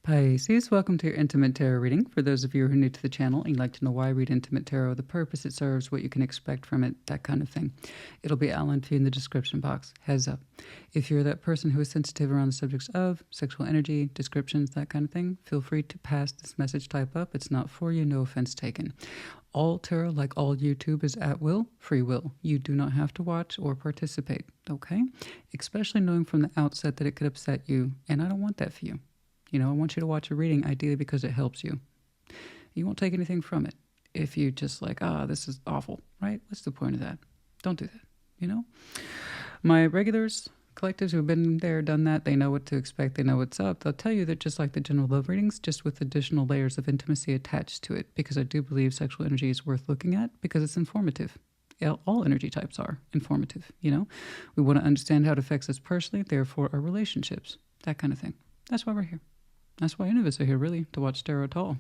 Pisces, welcome to your Intimate Tarot reading. For those of you who are new to the channel and you'd like to know why I read Intimate Tarot, the purpose it serves, what you can expect from it, that kind of thing, it'll be outlined for you in the description box. Heads up. If you're that person who is sensitive around the subjects of sexual energy, descriptions, that kind of thing, feel free to pass this message type up. It's not for you, no offense taken. All tarot, like all YouTube, is at will, free will. You do not have to watch or participate, okay? Especially knowing from the outset that it could upset you, and I don't want that for you. You know, I want you to watch a reading ideally because it helps you. You won't take anything from it if you just like, this is awful, right? What's the point of that? Don't do that, you know? My regulars, collectives who have been there, done that, they know what to expect, they know what's up. They'll tell you that just like the general love readings, just with additional layers of intimacy attached to it, because I do believe sexual energy is worth looking at because it's informative. All energy types are informative, you know? We want to understand how it affects us personally, therefore our relationships, that kind of thing. That's why we're here. That's why any of us are here, really, to watch tarot at all.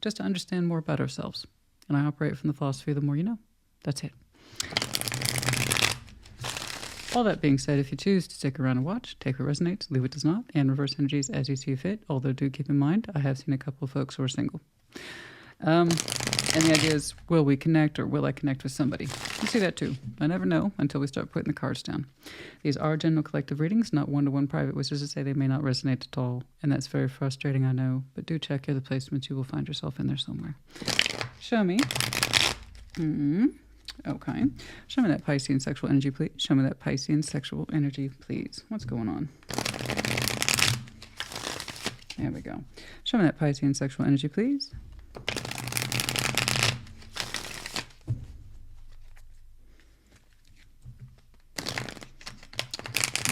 Just to understand more about ourselves. And I operate from the philosophy of the more you know. That's it. All that being said, if you choose to stick around and watch, take what resonates, leave what does not, and reverse energies as you see fit. Although do keep in mind, I have seen a couple of folks who are single. And the idea is, will we connect or will I connect with somebody? You see that too. I never know until we start putting the cards down. These are general collective readings, not one-to-one private, which is to say they may not resonate at all. And that's very frustrating, I know. But do check your other placements. You will find yourself in there somewhere. Show me. Okay. Show me that Piscean sexual energy, please. Show me that Piscean sexual energy, please. What's going on? There we go. Show me that Piscean sexual energy, please.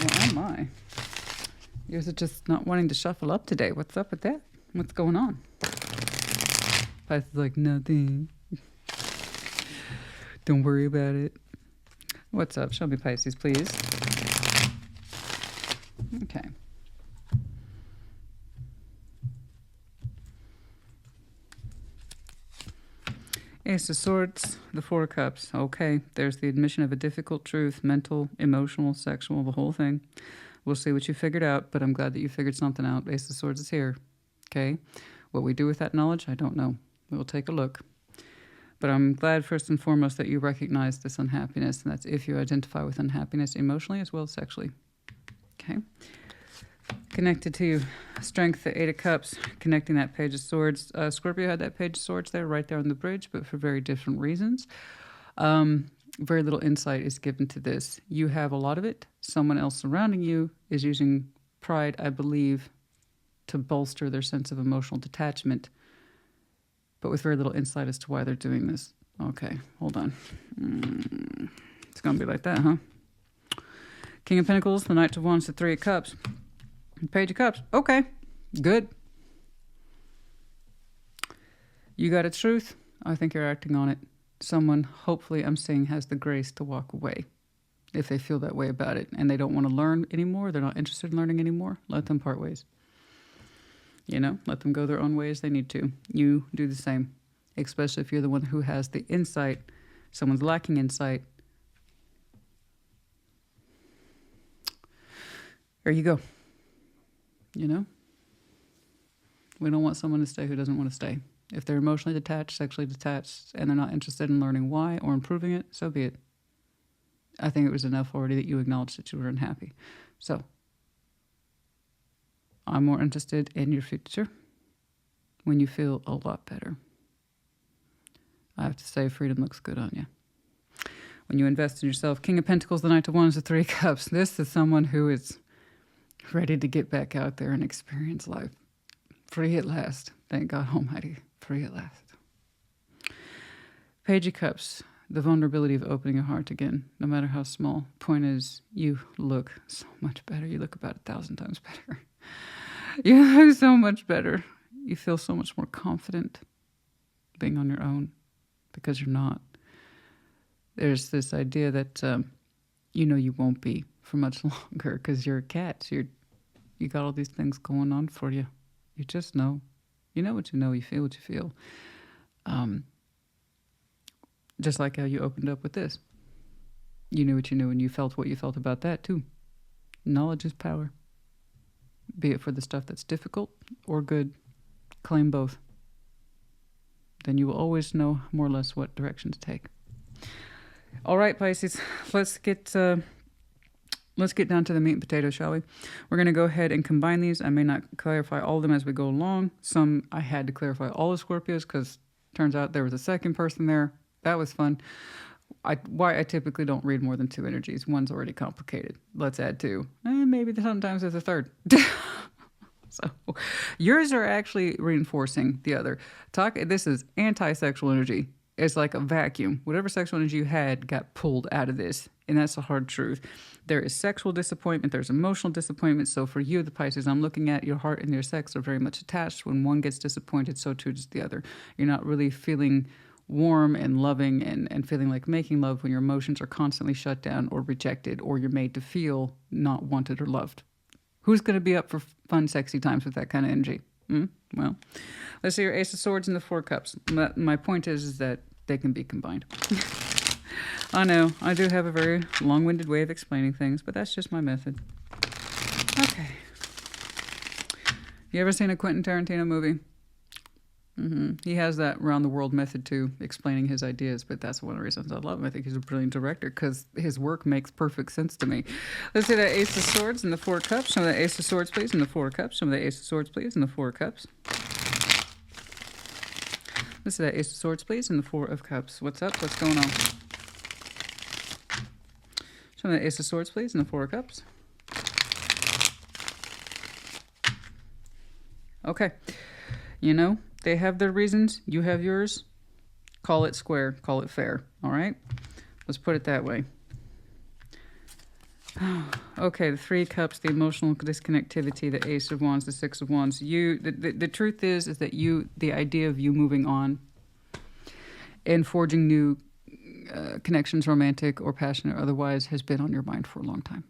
Oh my. You guys are just not wanting to shuffle up today. What's up with that? What's going on? Pisces like, nothing. Don't worry about it. What's up? Show me Pisces, please. Okay. Ace of Swords, the Four of Cups. Okay, there's the admission of a difficult truth, mental, emotional, sexual, the whole thing. We'll see what you figured out, but I'm glad that you figured something out. Ace of Swords is here. Okay, what we do with that knowledge, I don't know. We'll take a look. But I'm glad first and foremost that you recognize this unhappiness, and that's if you identify with unhappiness emotionally as well as sexually. Okay. Connected to strength, the Eight of Cups, connecting that Page of Swords. Scorpio had that Page of Swords there, right there on the bridge, but for very different reasons. Very little insight is given to this. You have a lot of it. Someone else surrounding you is using pride, I believe, to bolster their sense of emotional detachment, but with very little insight as to why they're doing this. Okay, hold on. It's going to be like that, huh? King of Pentacles, the Knight of Wands, the Three of Cups. Page of Cups. Okay, good. You got a truth. I think you're acting on it. Someone, hopefully, I'm saying, has the grace to walk away if they feel that way about it and they don't want to learn anymore. They're not interested in learning anymore. Let them part ways. You know, let them go their own ways. They need to. You do the same, especially if you're the one who has the insight. Someone's lacking insight. There you go. You know, we don't want someone to stay who doesn't want to stay. If they're emotionally detached, sexually detached, and they're not interested in learning why or improving it, so be it. I think it was enough already that you acknowledged that you were unhappy. So, I'm more interested in your future when you feel a lot better. I have to say, freedom looks good on you. When you invest in yourself, King of Pentacles, the Knight of Wands, the Three of Cups. This is someone who is ready to get back out there and experience life. Free at last. Thank God Almighty. Free at last. Page of Cups. The vulnerability of opening your heart again, no matter how small. Point is, you look so much better. You look about 1,000 times better. You look so much better. You feel so much more confident being on your own because you're not. There's this idea that you know you won't be for much longer because you're a cat. You got all these things going on for you. You just know. You know what you know. You feel what you feel. Just like how you opened up with this. You knew what you knew and you felt what you felt about that too. Knowledge is power. be it for the stuff that's difficult or good. Claim both. Then you will always know more or less what direction to take. All right, Pisces, let's get down to the meat and potatoes, shall we? We're going to go ahead and combine these. I may not clarify all of them as we go along. Some I had to clarify all the Scorpios because turns out there was a second person there. That was fun. Why I typically don't read more than 2 energies. One's already complicated. Let's add 2. And maybe sometimes there's a third. So yours are actually reinforcing the other. This is anti-sexual energy. It's like a vacuum. Whatever sexual energy you had got pulled out of this. And that's the hard truth. There is sexual disappointment. There's emotional disappointment. So for you, the Pisces, I'm looking at your heart and your sex are very much attached. When one gets disappointed, so too does the other. You're not really feeling warm and loving and feeling like making love when your emotions are constantly shut down or rejected, or you're made to feel not wanted or loved. Who's going to be up for fun, sexy times with that kind of energy? Well, let's see your Ace of Swords and the 4 Cups. My point is that they can be combined. I know, I do have a very long-winded way of explaining things, but that's just my method. Okay. You ever seen a Quentin Tarantino movie? He has that round-the-world method too, explaining his ideas, but that's one of the reasons I love him. I think he's a brilliant director because his work makes perfect sense to me. Let's see that Ace of Swords and the 4 Cups. Some of the Ace of Swords, please, and the 4 Cups. Some of the Ace of Swords, please, and the 4 Cups. Let's see that Ace of Swords, please, and the 4 of Cups. What's up? What's going on? Some of the Ace of Swords, please, and the 4 of Cups. Okay. You know, they have their reasons. You have yours. Call it square. Call it fair. All right? Let's put it that way. Okay, the 3 Cups, the emotional disconnectivity, the Ace of Wands, the 6 of Wands. The truth is that the idea of you moving on and forging new connections, romantic or passionate or otherwise, has been on your mind for a long time.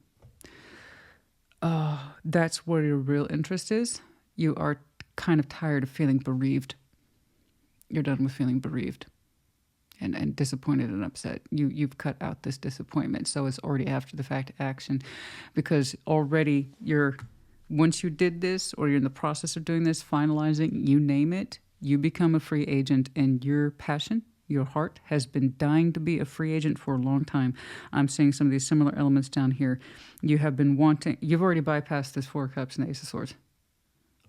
That's where your real interest is. You are kind of tired of feeling bereaved. You're done with feeling bereaved and disappointed and upset. You've cut out this disappointment. So it's already after the fact action, because already once you did this or you're in the process of doing this, finalizing, you name it, you become a free agent, and your passion, your heart has been dying to be a free agent for a long time. I'm seeing some of these similar elements down here. You have been you've already bypassed this 4 Cups and the Ace of Swords.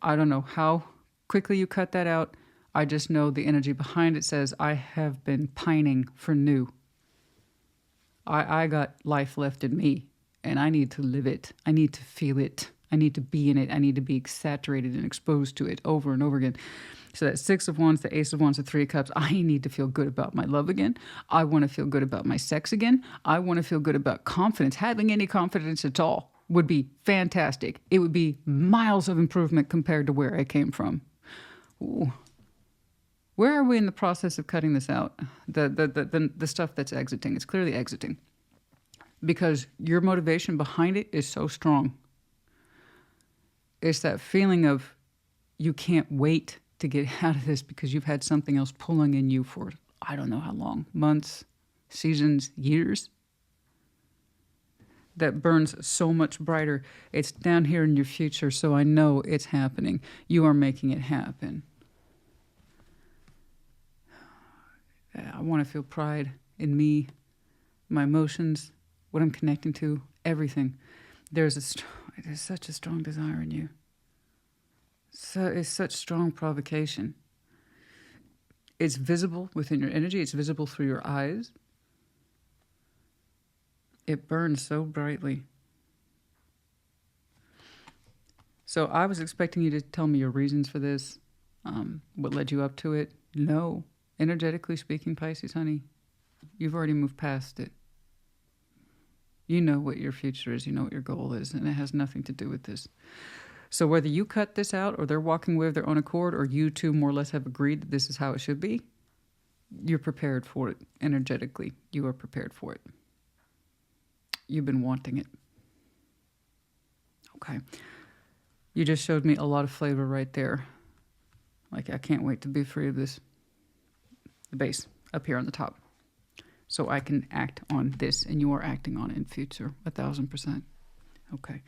I don't know how quickly you cut that out. I just know the energy behind it says, I have been pining for new. I got life left in me, and I need to live it. I need to feel it. I need to be in it. I need to be saturated and exposed to it over and over again. So that 6 of Wands, the Ace of Wands, the 3 of Cups, I need to feel good about my love again. I want to feel good about my sex again. I want to feel good about confidence. Having any confidence at all would be fantastic. It would be miles of improvement compared to where I came from. Ooh. Where are we in the process of cutting this out? The stuff that's exiting. It's clearly exiting. Because your motivation behind it is so strong. It's that feeling of you can't wait to get out of this because you've had something else pulling in you for I don't know how long. Months, seasons, years. That burns so much brighter. It's down here in your future, so I know it's happening. You are making it happen. I want to feel pride in me, my emotions, what I'm connecting to, everything. There's such a strong desire in you. So it's such strong provocation. It's visible within your energy. It's visible through your eyes. It burns so brightly. So I was expecting you to tell me your reasons for this, what led you up to it. No. Energetically speaking, Pisces, honey, you've already moved past it. You know what your future is. You know what your goal is, and it has nothing to do with this. So whether you cut this out or they're walking away of their own accord, or you two more or less have agreed that this is how it should be, you're prepared for it energetically. You are prepared for it. You've been wanting it. Okay. You just showed me a lot of flavor right there. Like, I can't wait to be free of this. The base up here on the top. So I can act on this, and you are acting on it in future, 1,000%. Okay.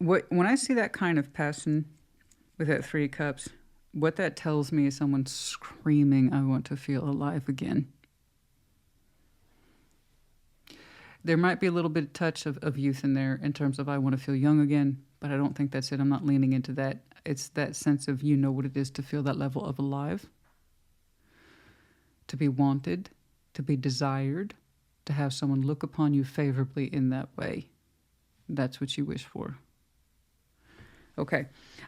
When I see that kind of passion with that Three of Cups, what that tells me is someone screaming, I want to feel alive again. There might be a little bit of touch of youth in there in terms of I want to feel young again, but I don't think that's it. I'm not leaning into that. It's that sense of you know what it is to feel that level of alive, to be wanted, to be desired, to have someone look upon you favorably in that way. That's what you wish for. Okay,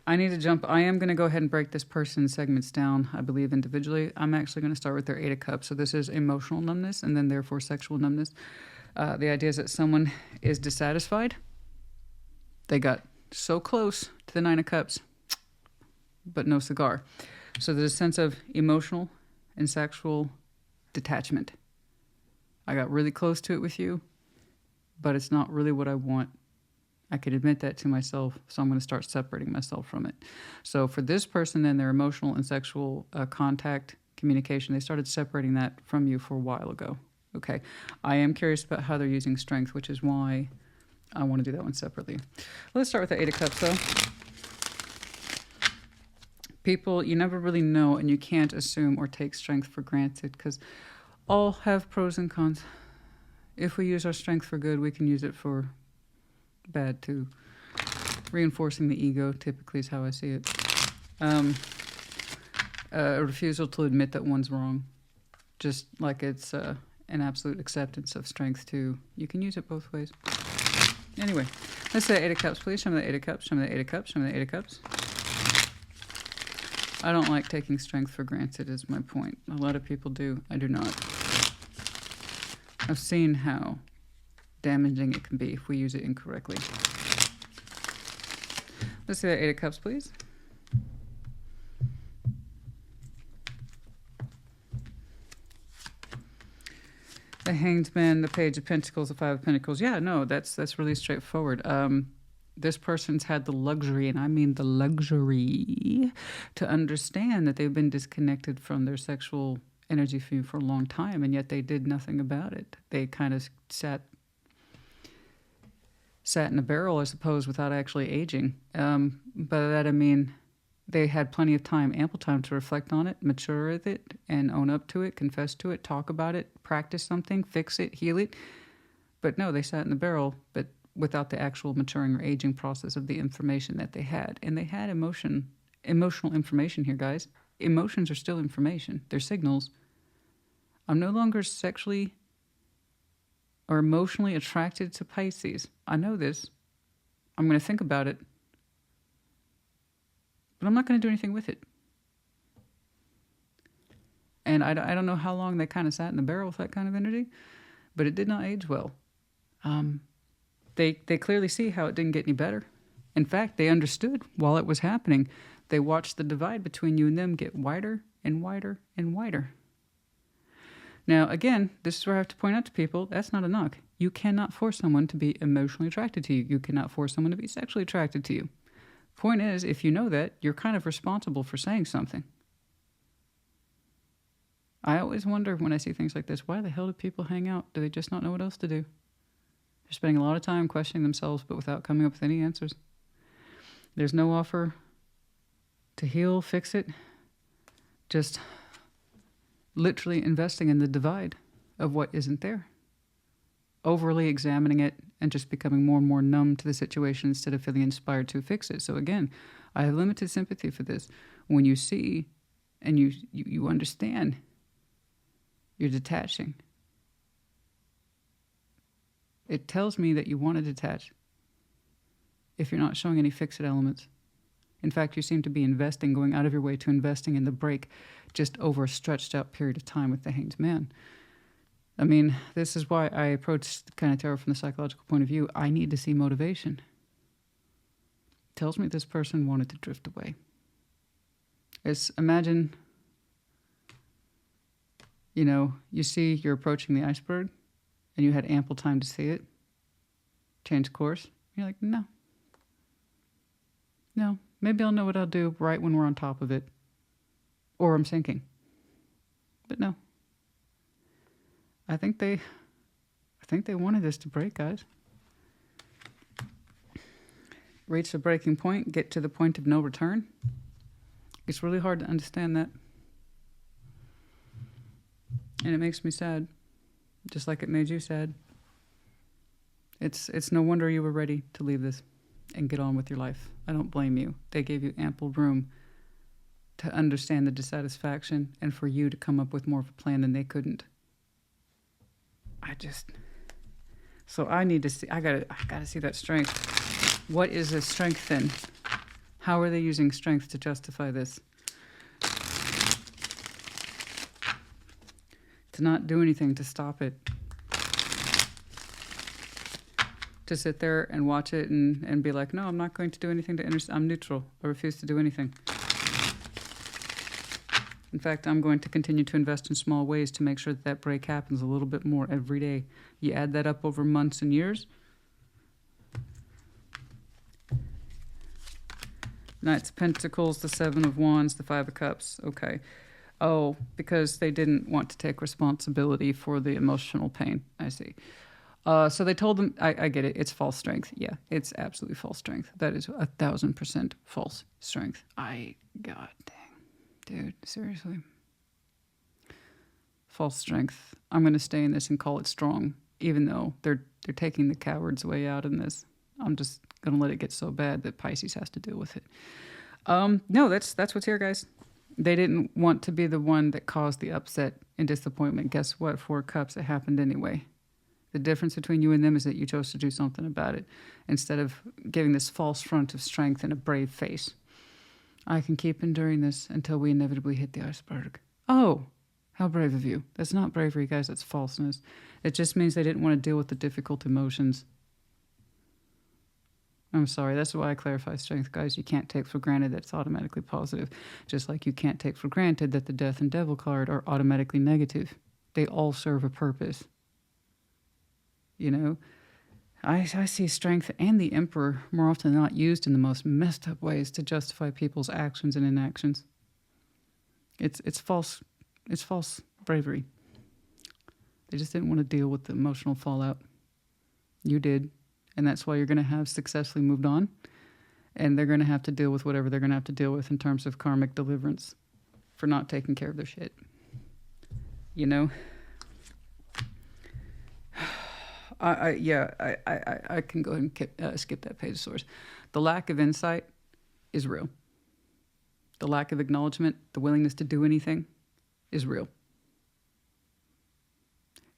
I need to jump. I am going to go ahead and break this person's segments down, I believe, individually. I'm actually going to start with their Eight of Cups. So this is emotional numbness and then therefore sexual numbness. The idea is that someone is dissatisfied. They got so close to the Nine of Cups, but no cigar. So there's a sense of emotional and sexual detachment. I got really close to it with you, but it's not really what I want. I could admit that to myself, so I'm going to start separating myself from it. So for this person, then, their emotional and sexual contact, communication, they started separating that from you for a while ago. Okay, I am curious about how they're using strength, which is why I want to do that one separately. Let's start with the Eight of Cups, though. People, you never really know, and you can't assume or take strength for granted, because all have pros and cons. If we use our strength for good, we can use it for bad too. Reinforcing the ego typically is how I see it. A refusal to admit that one's wrong, just like it's an absolute acceptance of strength too. You can use it both ways. Anyway, let's say Eight of Cups, please. Show me the Eight of Cups. Show me the Eight of Cups. Show me the Eight of Cups. I don't like taking strength for granted is my point. A lot of people do. I do not. I've seen how damaging it can be if we use it incorrectly. Let's see that Eight of Cups, please. The Hanged Man, the Page of Pentacles, the Five of Pentacles. Yeah, no, that's really straightforward. This person's had the luxury, and I mean the luxury, to understand that they've been disconnected from their sexual energy for you for a long time, and yet they did nothing about it. They kind of sat in a barrel, I suppose, without actually aging. By that I mean they had plenty of time, ample time to reflect on it, mature with it, and own up to it, confess to it, talk about it, practice something, fix it, heal it. But no, they sat in the barrel, but without the actual maturing or aging process of the information that they had. And they had emotional information here, guys. Emotions are still information. They're signals. I'm no longer sexually or emotionally attracted to Pisces. I know this. I'm going to think about it. But I'm not going to do anything with it. And I don't know how long they kind of sat in the barrel with that kind of energy, but it did not age well. They clearly see how it didn't get any better. In fact, they understood while it was happening. They watched the divide between you and them get wider and wider and wider. Now, again, this is where I have to point out to people, that's not a knock. You cannot force someone to be emotionally attracted to you. You cannot force someone to be sexually attracted to you. Point is, if you know that, you're kind of responsible for saying something. I always wonder when I see things like this, why the hell do people hang out? Do they just not know what else to do? They're spending a lot of time questioning themselves, but without coming up with any answers. There's no offer to heal, fix it. Just literally investing in the divide of what isn't there. Overly examining it and just becoming more and more numb to the situation instead of feeling inspired to fix it. So again, I have limited sympathy for this. When you see and you understand, you're detaching. It tells me that you want to detach if you're not showing any fix-it elements. In fact, you seem to be investing, going out of your way to investing in the break just over a stretched out period of time with the Hanged Man. I mean, this is why I approach the kind of tarot from the psychological point of view. I need to see motivation. It tells me this person wanted to drift away. Imagine, you see you're approaching the iceberg and you had ample time to see it, change course. You're like, no, maybe I'll know what I'll do right when we're on top of it, or I'm sinking. But no. I think they wanted this to break, guys. reach a breaking point, get to the point of no return. It's really hard to understand that. And it makes me sad, just like it made you sad. It's no wonder you were ready to leave this and get on with your life. I don't blame you. They gave you ample room to understand the dissatisfaction and for you to come up with more of a plan than they couldn't. So I need to see, I gotta see that strength. What is the strength then? How are they using strength to justify this? To not do anything to stop it. To sit there and watch it and be like, no, I'm not going to do anything to I'm neutral. I refuse to do anything. In fact, I'm going to continue to invest in small ways to make sure that that break happens a little bit more every day. You add that up over months and years. Knights of Pentacles, the Seven of Wands, the Five of Cups. Okay. Oh, because they didn't want to take responsibility for the emotional pain. I see. So they told them, I get it, it's false strength. Yeah, it's absolutely false strength. That is 1,000% false strength. God dang. Dude, seriously. False strength. I'm going to stay in this and call it strong, even though they're taking the coward's way out in this. I'm just going to let it get so bad that Pisces has to deal with it. No, that's what's here, guys. They didn't want to be the one that caused the upset and disappointment. Guess what? 4 cups, it happened anyway. The difference between you and them is that you chose to do something about it instead of giving this false front of strength and a brave face. I can keep enduring this until we inevitably hit the iceberg. Oh, how brave of you. That's not bravery, guys. That's falseness. It just means they didn't want to deal with the difficult emotions. I'm sorry. That's why I clarify strength, guys. You can't take for granted that it's automatically positive. Just like you can't take for granted that the Death and Devil card are automatically negative. They all serve a purpose. You know? I see strength and the Emperor more often than not used in the most messed up ways to justify people's actions and inactions. It's false bravery. They just didn't want to deal with the emotional fallout. You did, and that's why you're going to have successfully moved on, and they're going to have to deal with whatever they're going to have to deal with in terms of karmic deliverance for not taking care of their shit. You know? I can go ahead and skip that page of source. The lack of insight is real. The lack of acknowledgement, the willingness to do anything is real.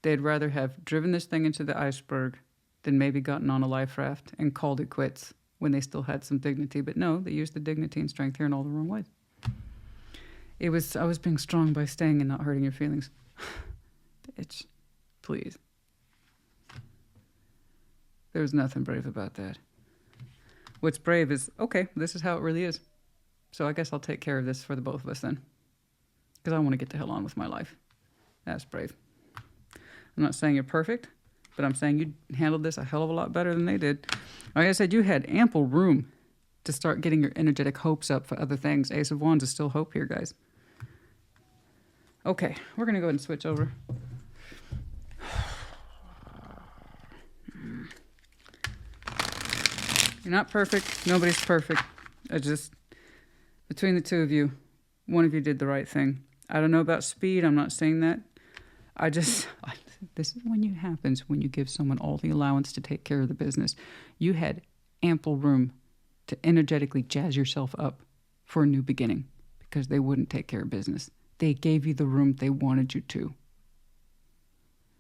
They'd rather have driven this thing into the iceberg than maybe gotten on a life raft and called it quits when they still had some dignity. But no, they used the dignity and strength here in all the wrong ways. I was being strong by staying and not hurting your feelings. Bitch, please. There's nothing brave about that. What's brave is, okay, this is how it really is. So I guess I'll take care of this for the both of us then. Because I want to get the hell on with my life. That's brave. I'm not saying you're perfect, but I'm saying you handled this a hell of a lot better than they did. Like I said, you had ample room to start getting your energetic hopes up for other things. Ace of Wands is still hope here, guys. Okay, we're going to go ahead and switch over. You're not perfect. Nobody's perfect. Between the two of you, one of you did the right thing. I don't know about speed. I'm not saying that. This is when it happens, when you give someone all the allowance to take care of the business. You had ample room to energetically jazz yourself up for a new beginning because they wouldn't take care of business. They gave you the room they wanted you to.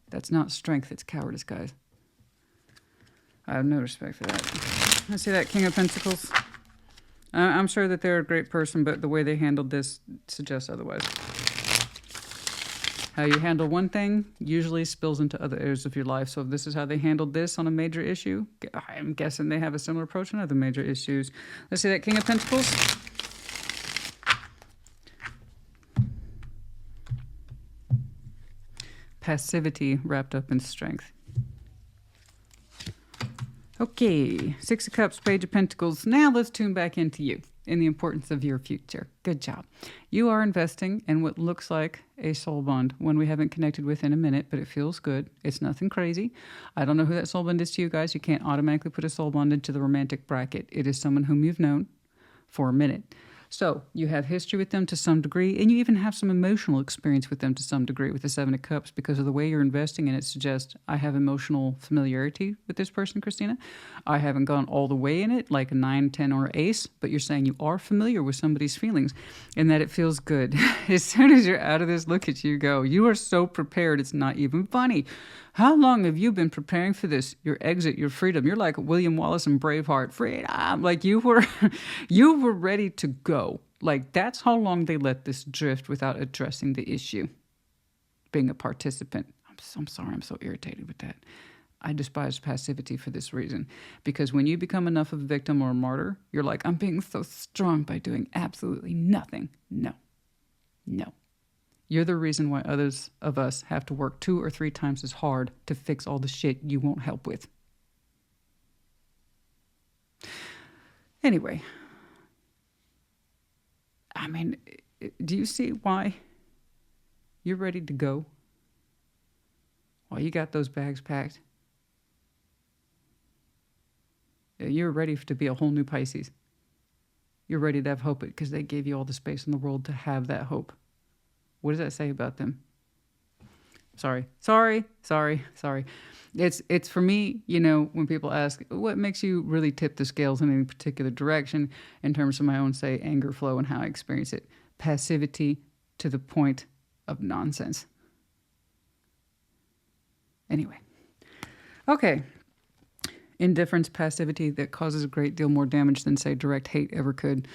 That's not strength. It's cowardice, guys. I have no respect for that. I see that King of Pentacles. I'm sure that they're a great person, but the way they handled this suggests otherwise. How you handle one thing usually spills into other areas of your life. So if this is how they handled this on a major issue, I'm guessing they have a similar approach on other major issues. Let's see that King of Pentacles. Passivity wrapped up in strength. Okay, Six of Cups, Page of Pentacles. Now let's tune back into you. in the importance of your future. Good job. You are investing in what looks like a soul bond, one we haven't connected with in a minute, but it feels good. It's nothing crazy. I don't know who that soul bond is to you guys. You can't automatically put a soul bond into the romantic bracket. It is someone whom you've known for a minute. So you have history with them to some degree, and you even have some emotional experience with them to some degree with the Seven of Cups because of the way you're investing, and it suggests I have emotional familiarity with this person, Christina. I haven't gone all the way in it like a 9, 10, or ace, but you're saying you are familiar with somebody's feelings and that it feels good. As soon as you're out of this, look at you go. You are so prepared, it's not even funny. How long have you been preparing for this? Your exit, your freedom. You're like William Wallace and Braveheart. Freedom. Like you were ready to go. Like that's how long they let this drift without addressing the issue. Being a participant. I'm sorry, I'm so irritated with that. I despise passivity for this reason. Because when you become enough of a victim or a martyr, you're like, I'm being so strong by doing absolutely nothing. No. You're the reason why others of us have to work 2 or 3 times as hard to fix all the shit you won't help with. Anyway, I mean, do you see why you're ready to go? Why you got those bags packed? You're ready to be a whole new Pisces. You're ready to have hope because they gave you all the space in the world to have that hope. What does that say about them? Sorry. It's for me, you know, when people ask, what makes you really tip the scales in any particular direction in terms of my own, say, anger flow and how I experience it? Passivity to the point of nonsense. Anyway. Okay. Indifference, passivity that causes a great deal more damage than, say, direct hate ever could.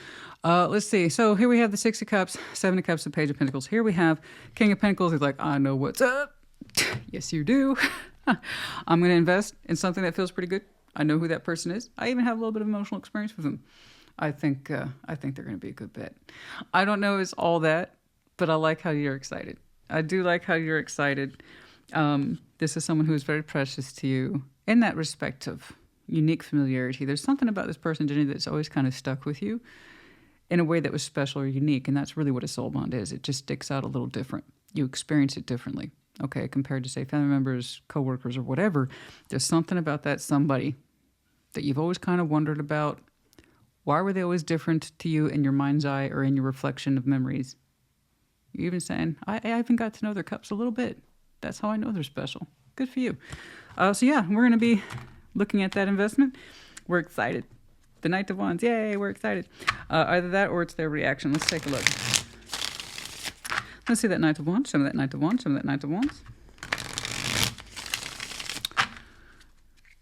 Let's see. So here we have the Six of Cups, Seven of Cups, the Page of Pentacles. Here we have King of Pentacles. He's like, I know what's up. Yes, you do. I'm going to invest in something that feels pretty good. I know who that person is. I even have a little bit of emotional experience with them. I think they're going to be a good bet. I don't know it's all that, but I like how you're excited. I do like how you're excited. This is someone who is very precious to you. In that respect of unique familiarity, there's something about this person, Jenny, that's always kind of stuck with you in a way that was special or unique, and that's really what a soul bond is. It just sticks out a little different. You experience it differently, okay, compared to, say, family members, coworkers, or whatever. There's something about that somebody that you've always kind of wondered about. Why were they always different to you in your mind's eye or in your reflection of memories? You're even saying, I even got to know their cups a little bit. That's how I know they're special. Good for you. So yeah, we're going to be looking at that investment. We're excited. The Knight of Wands. Yay, we're excited. Either that or it's their reaction. Let's take a look. Let's see that Knight of Wands. Some of that Knight of Wands. Some of that Knight of Wands.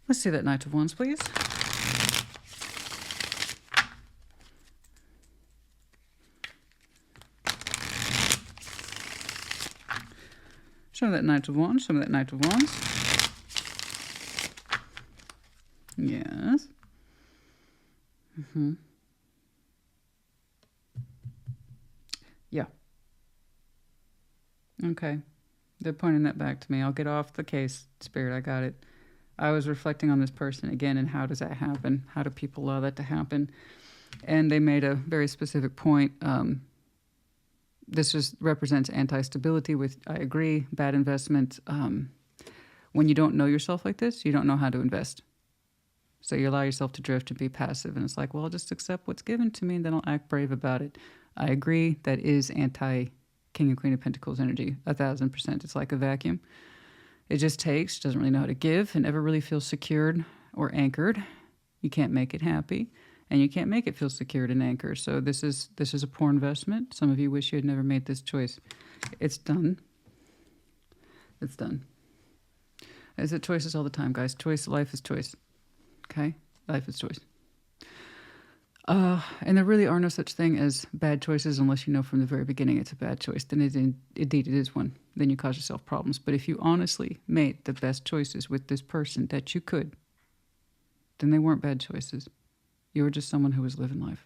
Let's see that Knight of Wands, please. Some of that Knight of Wands. Some of that Knight of Wands. Yes. Yeah. Okay. They're pointing that back to me. I'll get off the case, Spirit. I got it. I was reflecting on this person again, and how does that happen? How do people allow that to happen? And they made a very specific point. This just represents anti-stability, with, I agree, bad investment. When you don't know yourself like this, you don't know how to invest. So you allow yourself to drift and be passive. And it's like, well, I'll just accept what's given to me and then I'll act brave about it. I agree. That is anti-King and Queen of Pentacles energy, 1000%. It's like a vacuum. It just takes, doesn't really know how to give, and never really feels secured or anchored. You can't make it happy, and you can't make it feel secured and anchored. So this is a poor investment. Some of you wish you had never made this choice. It's done. It's done. Is it choices all the time, guys? Life is choice. Okay? Life is choice. And there really are no such thing as bad choices unless you know from the very beginning it's a bad choice. Then indeed it is one. Then you cause yourself problems. But if you honestly made the best choices with this person that you could, then they weren't bad choices. You were just someone who was living life.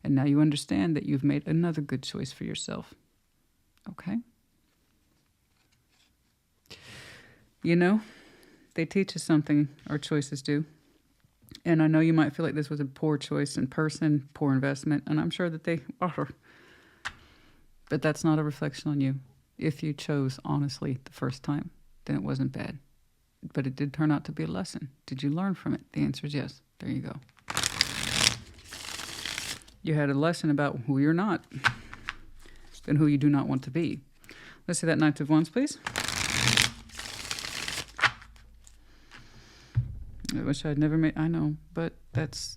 And now you understand that you've made another good choice for yourself. Okay? You know, they teach us something, our choices do. And I know you might feel like this was a poor choice in person, poor investment, and I'm sure that they are. But that's not a reflection on you. If you chose honestly the first time, then it wasn't bad. But it did turn out to be a lesson. Did you learn from it? The answer is yes. There you go. You had a lesson about who you're not and who you do not want to be. Let's see that Knight of Wands, please. I wish I'd never made... I know, but that's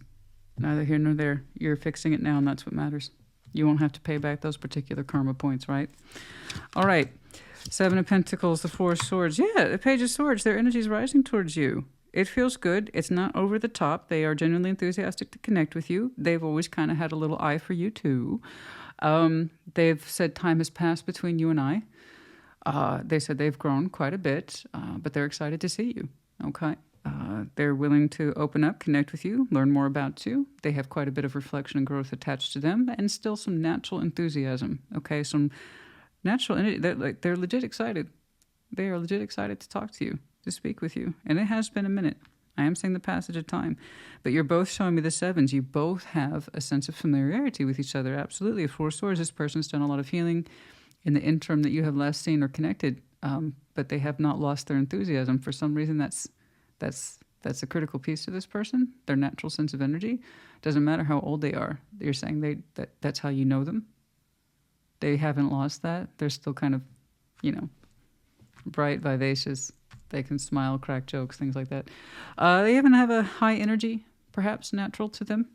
neither here nor there. You're fixing it now, and that's what matters. You won't have to pay back those particular karma points, right? All right. 7 of Pentacles, the 4 of Swords. Yeah, the Page of Swords. Their energy is rising towards you. It feels good. It's not over the top. They are genuinely enthusiastic to connect with you. They've always kind of had a little eye for you, too. They've said time has passed between you and I. They said they've grown quite a bit, but they're excited to see you. Okay? They're willing to open up, connect with you, learn more about you. They have quite a bit of reflection and growth attached to them, and still some natural enthusiasm. Okay, some natural energy. They're legit excited. They are legit excited to talk to you, to speak with you. And it has been a minute. I am seeing the passage of time. But you're both showing me the 7s. You both have a sense of familiarity with each other. Absolutely. 4 of Swords, this person's done a lot of healing in the interim that you have last seen or connected. But they have not lost their enthusiasm. For some reason, that's a critical piece to this person, their natural sense of energy. Doesn't matter how old they are. You're saying that's how you know them. They haven't lost that. They're still kind of, bright, vivacious. They can smile, crack jokes, things like that. They even have a high energy, perhaps natural to them.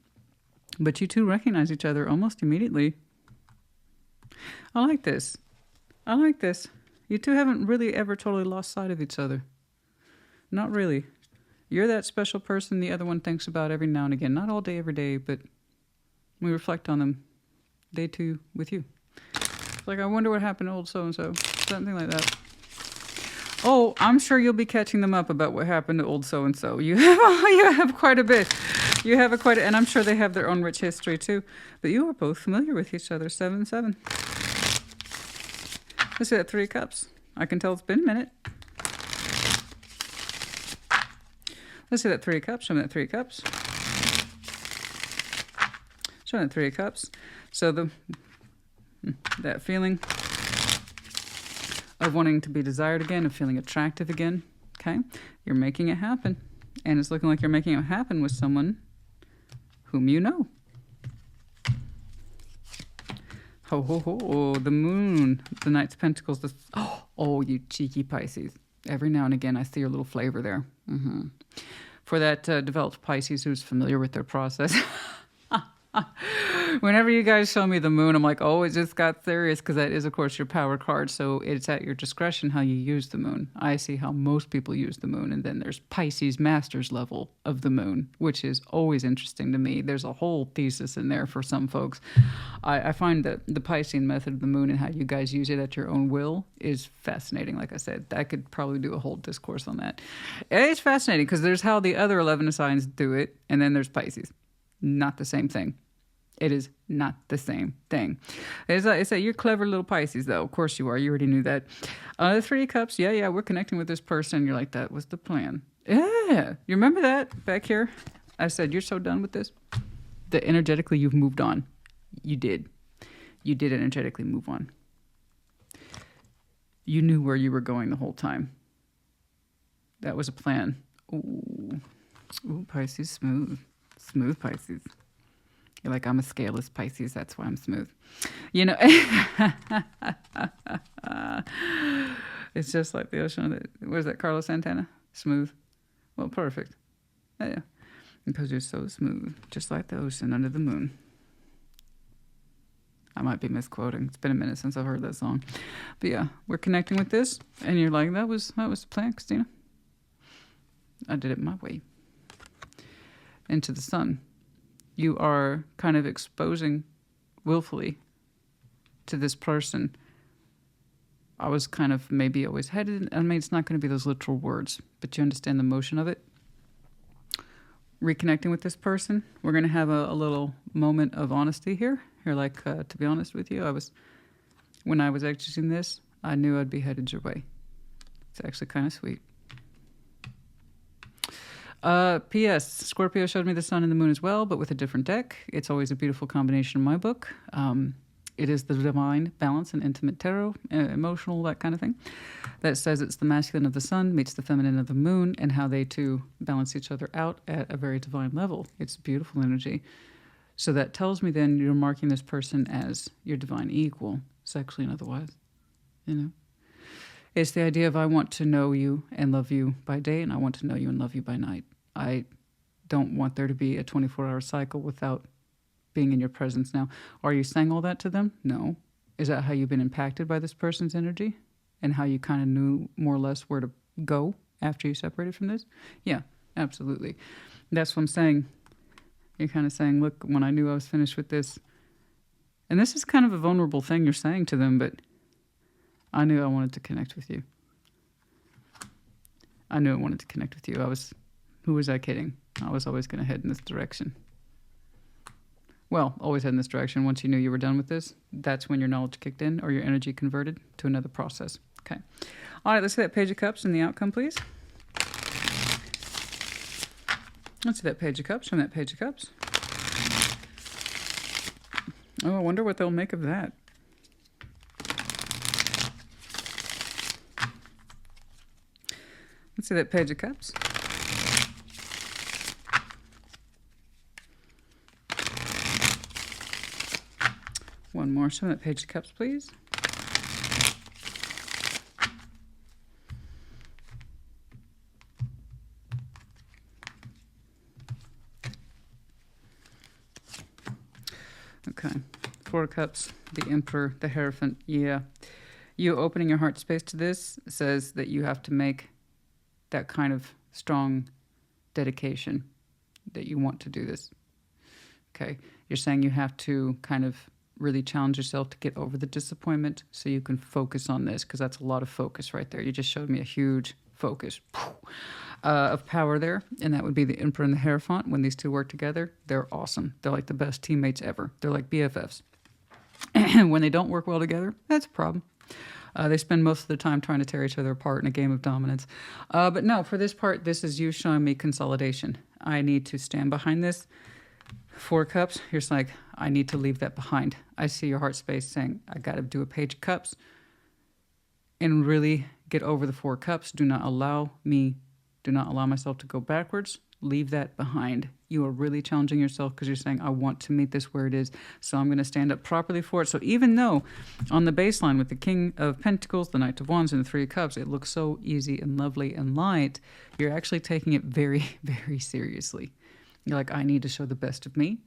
But you two recognize each other almost immediately. I like this. I like this. You two haven't really ever totally lost sight of each other. Not really. You're that special person the other one thinks about every now and again. Not all day, every day, but we reflect on them. They too with you. It's like, I wonder what happened to old so-and-so. Something like that. Oh, I'm sure you'll be catching them up about what happened to old so-and-so. You have quite a bit. You have and I'm sure they have their own rich history too. But you are both familiar with each other. 7-7. Let's see that 3 of Cups. I can tell it's been a minute. Let's see that 3 of Cups. Show me that 3 of Cups. Show me that 3 of Cups. So that feeling of wanting to be desired again, of feeling attractive again, okay? You're making it happen. And it's looking like you're making it happen with someone whom you know. Ho, ho, ho, the Moon, the Knight of Pentacles. Oh, you cheeky Pisces. Every now and again, I see your little flavor there. For that developed Pisces who's familiar with their process. Whenever you guys show me the Moon, I'm like, oh, it just got serious, because that is, of course, your power card. So it's at your discretion how you use the Moon. I see how most people use the Moon. And then there's Pisces master's level of the Moon, which is always interesting to me. There's a whole thesis in there for some folks. I find that the Piscean method of the Moon and how you guys use it at your own will is fascinating. Like I said, I could probably do a whole discourse on that. It's fascinating because there's how the other 11 signs do it, and then there's Pisces. Not the same thing. It is not the same thing. It's you're clever little Pisces, though. Of course you are. You already knew that. The 3 of Cups. Yeah, we're connecting with this person. You're like, that was the plan. Yeah. You remember that back here? I said, you're so done with this. That energetically you've moved on. You did. You did energetically move on. You knew where you were going the whole time. That was a plan. Ooh, Pisces, smooth. Smooth Pisces. You're like, I'm a scaleless Pisces, that's why I'm smooth. It's just like the ocean. What is that, Carlos Santana? Smooth. Well, perfect. Yeah. Because you're so smooth, just like the ocean under the moon. I might be misquoting. It's been a minute since I've heard that song. But yeah, we're connecting with this, and you're like, that was the plan, Christina. I did it my way. Into the sun. You are kind of exposing willfully to this person. I was kind of maybe always headed. I mean, it's not going to be those literal words, but you understand the motion of it. Reconnecting with this person. We're going to have a little moment of honesty here. You're like, to be honest with you, when I was exiting this, I knew I'd be headed your way. It's actually kind of sweet. P.S. Scorpio showed me the sun and the moon as well, but with a different deck. It's always a beautiful combination in my book. It is the divine balance and intimate tarot, emotional, that kind of thing. That says it's the masculine of the sun meets the feminine of the moon and how they two balance each other out at a very divine level. It's beautiful energy. So that tells me then you're marking this person as your divine equal, sexually and otherwise. You know? It's the idea of I want to know you and love you by day, and I want to know you and love you by night. I don't want there to be a 24-hour cycle without being in your presence. Now, are you saying all that to them? No. Is that how you've been impacted by this person's energy? And how you kind of knew more or less where to go after you separated from this? Yeah, absolutely. That's what I'm saying. You're kind of saying, look, when I knew I was finished with this, and this is kind of a vulnerable thing you're saying to them, but I knew I wanted to connect with you. I knew I wanted to connect with you. Who was I kidding? I was always going to head in this direction. Well, always head in this direction. Once you knew you were done with this, that's when your knowledge kicked in or your energy converted to another process. Okay. All right, let's see that Page of Cups and the outcome, please. Let's see that Page of Cups. Show me that Page of Cups. Oh, I wonder what they'll make of that. Let's see that Page of Cups. One more. Show me that Page of Cups, please. Okay. Four of Cups, the Emperor, the Hierophant. Yeah. You opening your heart space to this says that you have to make that kind of strong dedication that you want to do this. Okay. You're saying you have to kind of really challenge yourself to get over the disappointment so you can focus on this, because that's a lot of focus right there. You just showed me a huge focus of power there, and that would be the Emperor and the Hierophant. When these two work together, they're awesome. They're like the best teammates ever. They're like BFFs. When they don't work well together, that's a problem. They spend most of the time trying to tear each other apart in a game of dominance. But no, for this part, this is you showing me consolidation. I need to stand behind this. Four of Cups, you're just like, I need to leave that behind. I see your heart space saying, I got to do a Page of Cups and really get over the Four of Cups. Do not allow myself to go backwards. Leave that behind. You are really challenging yourself because you're saying, I want to meet this where it is, so I'm going to stand up properly for it. So even though on the baseline with the King of Pentacles, the Knight of Wands, and the Three of Cups, it looks so easy and lovely and light, you're actually taking it very, very seriously. You're like, I need to show the best of me,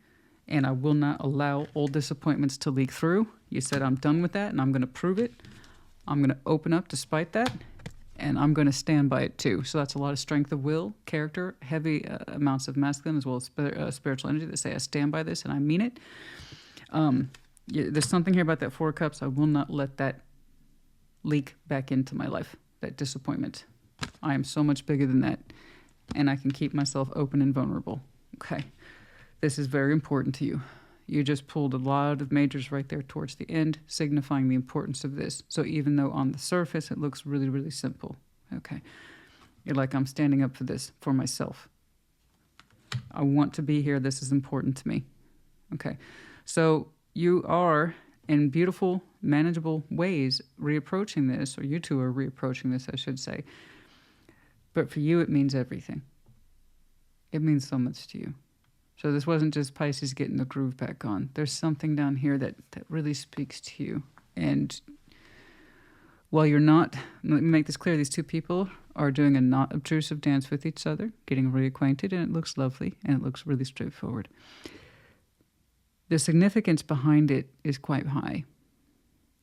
and I will not allow old disappointments to leak through. You said, I'm done with that, and I'm going to prove it. I'm going to open up despite that, and I'm going to stand by it too. So that's a lot of strength of will, character, heavy amounts of masculine as well as spiritual energy that say, I stand by this and I mean it. There's something here about that Four of Cups. I will not let that leak back into my life, that disappointment. I am so much bigger than that, and I can keep myself open and vulnerable. Okay, this is very important to you. You just pulled a lot of majors right there towards the end, signifying the importance of this. So even though on the surface it looks really, really simple, okay, you're like, I'm standing up for this, for myself. I want to be here. This is important to me. Okay, so you are, in beautiful, manageable ways, reapproaching this, or you two are reapproaching this, I should say. But for you, it means everything. It means so much to you. So this wasn't just Pisces getting the groove back on. There's something down here that really speaks to you. And while you're not, let me make this clear, these two people are doing a not obtrusive dance with each other, getting reacquainted, and it looks lovely, and it looks really straightforward. The significance behind it is quite high.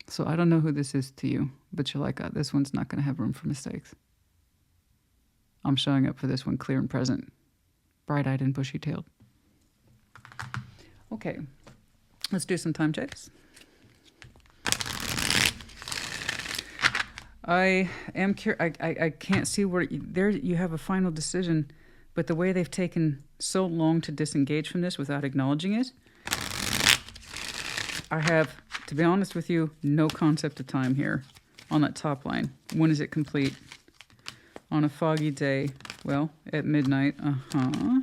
So I don't know who this is to you, but you're like, this one's not going to have room for mistakes. I'm showing up for this one clear and present, bright-eyed and bushy-tailed. Okay, let's do some time checks. I am curious. I can't see where there you have a final decision, but the way they've taken so long to disengage from this without acknowledging it, I have, to be honest with you, no concept of time here on that top line. When is it complete? On a foggy day, Well, at midnight,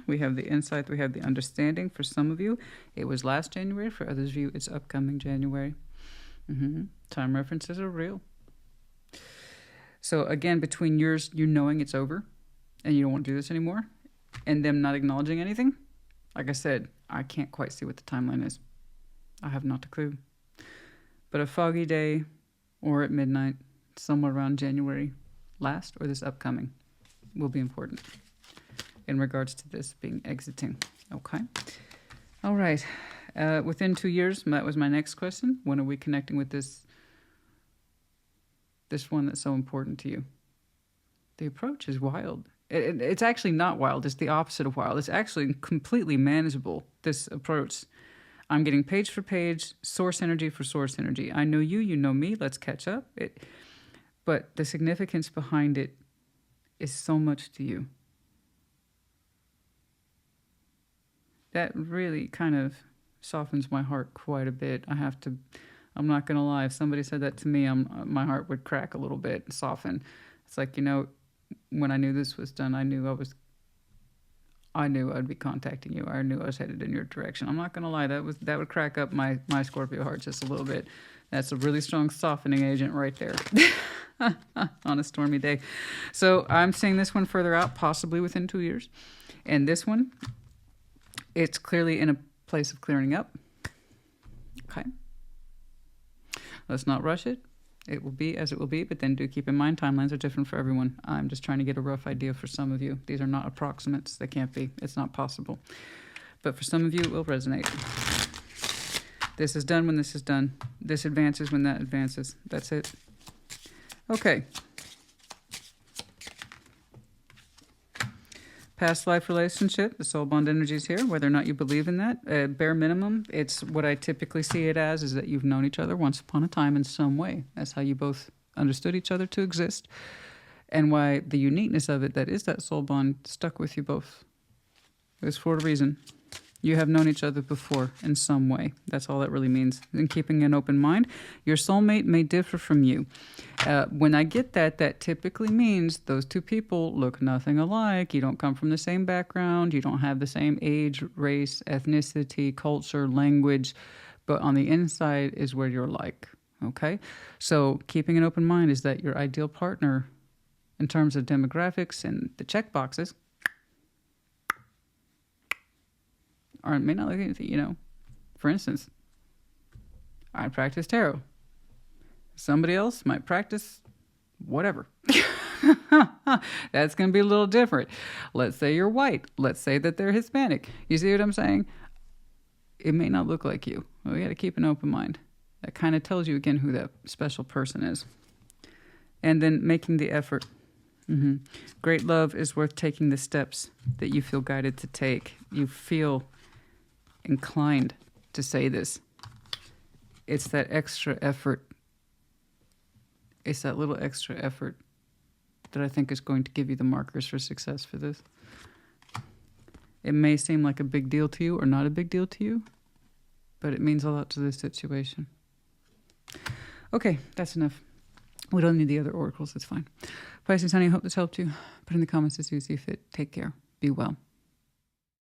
we have the insight, we have the understanding. For some of you, it was last January. For others of you, it's upcoming January. Time references are real. So again, between yours, you knowing it's over and you don't want to do this anymore, and them not acknowledging anything, like I said, I can't quite see what the timeline is. I have not a clue. But a foggy day or at midnight, somewhere around January last or this upcoming, will be important in regards to this being exiting. Okay. All right. Within 2 years, that was my next question. When are we connecting with this one that's so important to you? The approach is wild. It's actually not wild. It's the opposite of wild. It's actually completely manageable, this approach. I'm getting page for page, source energy for source energy. I know you, you know me, let's catch up. But the significance behind it is so much to you. That really kind of softens my heart quite a bit. I'm not going to lie. If somebody said that to me, my heart would crack a little bit and soften. It's like, when I knew this was done, I knew I'd be contacting you. I knew I was headed in your direction. I'm not going to lie. That would crack up my Scorpio heart just a little bit. That's a really strong softening agent right there on a stormy day. So I'm seeing this one further out, possibly within 2 years. And this one, it's clearly in a place of clearing up. Okay. Let's not rush it. It will be as it will be, but then do keep in mind timelines are different for everyone. I'm just trying to get a rough idea for some of you. These are not approximates. They can't be. It's not possible. But for some of you, it will resonate. This is done when this is done. This advances when that advances. That's it. Okay. Past life relationship, the soul bond energy is here, whether or not you believe in that. Bare minimum, it's what I typically see it as, is that you've known each other once upon a time in some way. That's how you both understood each other to exist. And why the uniqueness of it, that is that soul bond, stuck with you both. It's for a reason. You have known each other before in some way. That's all that really means. And keeping an open mind, your soulmate may differ from you. When I get that, that typically means those two people look nothing alike. You don't come from the same background. You don't have the same age, race, ethnicity, culture, language. But on the inside is where you're like. Okay? So keeping an open mind is that your ideal partner, in terms of demographics and the check boxes, or may not look at anything, For instance, I practice tarot. Somebody else might practice whatever. That's going to be a little different. Let's say you're white. Let's say that they're Hispanic. You see what I'm saying? It may not look like you. We got to keep an open mind. That kind of tells you again who that special person is. And then making the effort. Great love is worth taking the steps that you feel guided to take. You feel inclined to say this. It's that extra effort. It's that little extra effort that I think is going to give you the markers for success for this. It may seem like a big deal to you or not a big deal to you, but it means a lot to this situation. Okay, that's enough. We don't need the other oracles. It's fine. Pisces, honey, I hope this helped you. Put in the comments as you see fit. Take care. Be well.